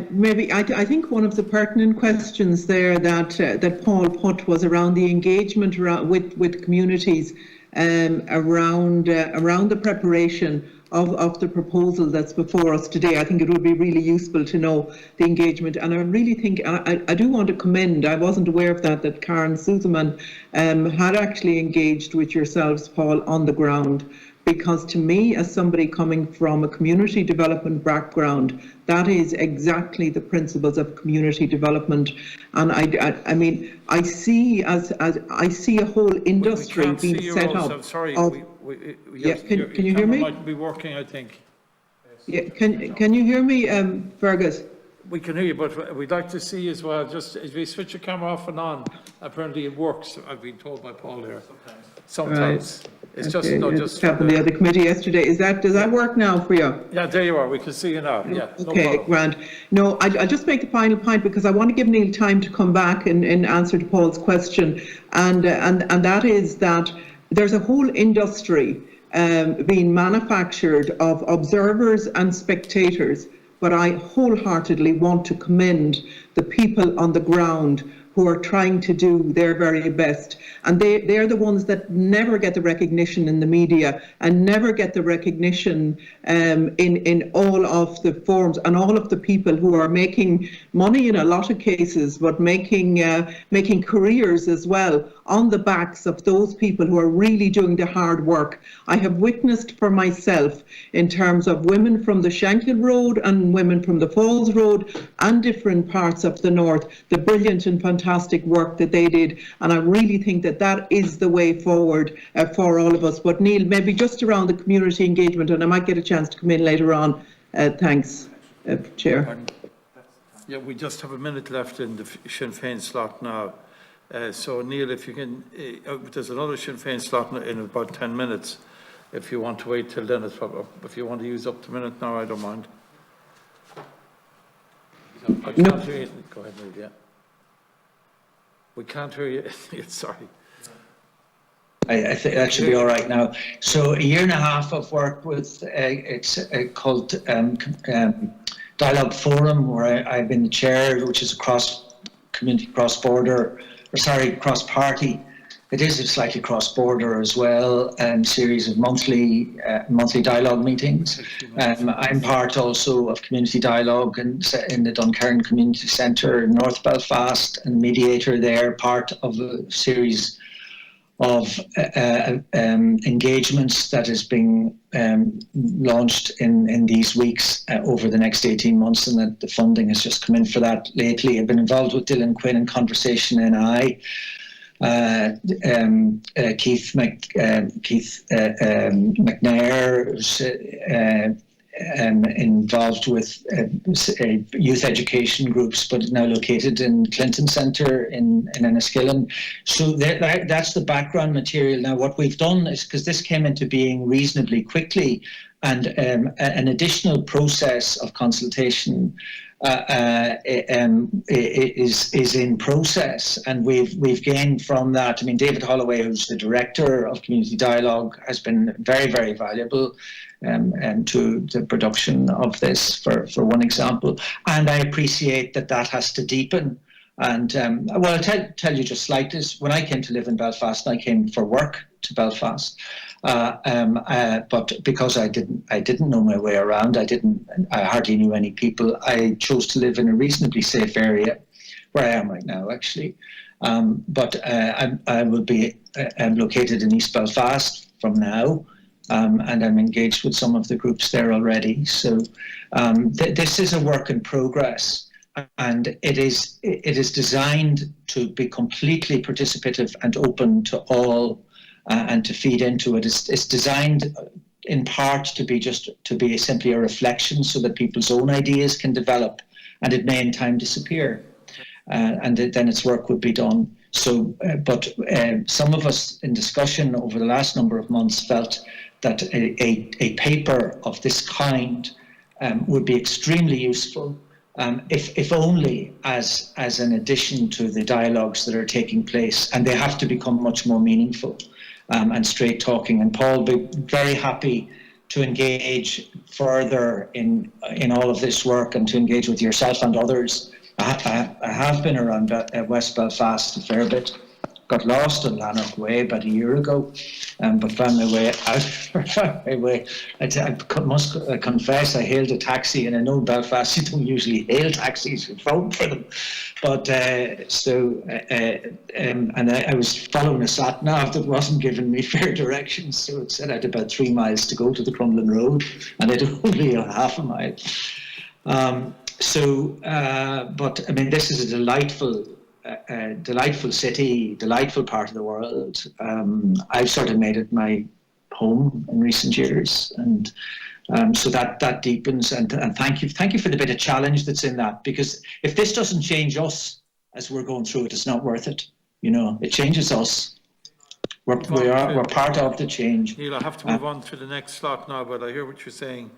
Maybe I think one of the pertinent questions there that Paul put was around the engagement with communities around the preparation of the proposal that's before us today. I think it would be really useful to know the engagement, and I really think I do want to commend. I wasn't aware of that Karen Suzeman had actually engaged with yourselves, Paul, on the ground. Because to me, as somebody coming from a community development background, that is exactly the principles of community development. And I mean, I see I see a whole industry being set up. I'm sorry. Yeah, can you hear me? Might be working, I think. Yeah, can you hear me, Fergus? We can hear you, but we'd like to see as well. Just as we switch your camera off and on, apparently it works. I've been told by Paul here. Sometimes. Right. It's okay, just happened the other committee yesterday. Does that work now for you? Yeah, there you are. We can see you now. Yeah. Okay, no grand. No, I'll just make the final point because I want to give Neil time to come back and answer to Paul's question, and that is that there's a whole industry being manufactured of observers and spectators. But I wholeheartedly want to commend the people on the ground who are trying to do their very best. And they're the ones that never get the recognition in the media and never get the recognition in all of the forums, and all of the people who are making money in a lot of cases, but making careers as well on the backs of those people who are really doing the hard work. I have witnessed for myself in terms of women from the Shankill Road and women from the Falls Road and different parts of the north, the brilliant and fantastic work that they did. And I really think that is the way forward for all of us. But Neil, maybe just around the community engagement, and I might get a chance to come in later on. Thanks, Chair. Yeah, we just have a minute left in the Sinn Féin slot now. So Neil, if you can, there's another Sinn Féin slot in about 10 minutes. If you want to wait till then, if you want to use up the minute now, I don't mind. No. Go ahead, Neil, yeah. We can't hear you. Sorry. I think that should be all right now. So a year and a half of work with, it's called Dialogue Forum, where I've been the chair, which is a cross-party. It is a slightly cross-border as well, series of monthly dialogue meetings. I'm part also of community dialogue in the Duncairn Community Centre in North Belfast, and mediator there, part of a series of engagements that is being launched in these weeks over the next 18 months, and that the funding has just come in for that lately. I've been involved with Dylan Quinn in Conversation NI, Keith McNair, who's involved with youth education groups, but now located in Clinton Centre in Enniskillen. So that's the background material. Now, what we've done is, because this came into being reasonably quickly, and an additional process of consultation is in process, and we've gained from that. I mean, David Holloway, who's the director of Community Dialogue, has been very, very valuable to the production of this, for one example. And I appreciate that has to deepen. And well, I'll tell you just like this. When I came to live in Belfast, I came for work to Belfast. But because I didn't know my way around, I hardly knew any people. I chose to live in a reasonably safe area, where I am right now, actually. But I will be located in East Belfast from now, and I'm engaged with some of the groups there already. So this is a work in progress. And it is designed to be completely participative and open to all, and to feed into it. It's designed in part to be simply a reflection, so that people's own ideas can develop, and it may in time disappear, and then its work would be done. So, but some of us in discussion over the last number of months felt that a paper of this kind would be extremely useful. If only as an addition to the dialogues that are taking place, and they have to become much more meaningful and straight talking. And Paul will be very happy to engage further in all of this work and to engage with yourself and others. I have been around West Belfast a fair bit. Got lost in Lanark Way about a year ago, but found my way out. I must confess, I hailed a taxi, and I know in Belfast you don't usually hail taxis, you phone for them. But and I was following a sat nav that wasn't giving me fair directions, so it said I had about 3 miles to go to the Crumlin Road, and I'd only a half a mile. But I mean, this is a delightful city, delightful part of the world. I've sort of made it my home in recent years, and so that deepens. And thank you for the bit of challenge that's in that, because if this doesn't change us as we're going through it, it's not worth it. You know, it changes us. We're part of the change. Neil, I have to move on to the next slot now, but I hear what you're saying.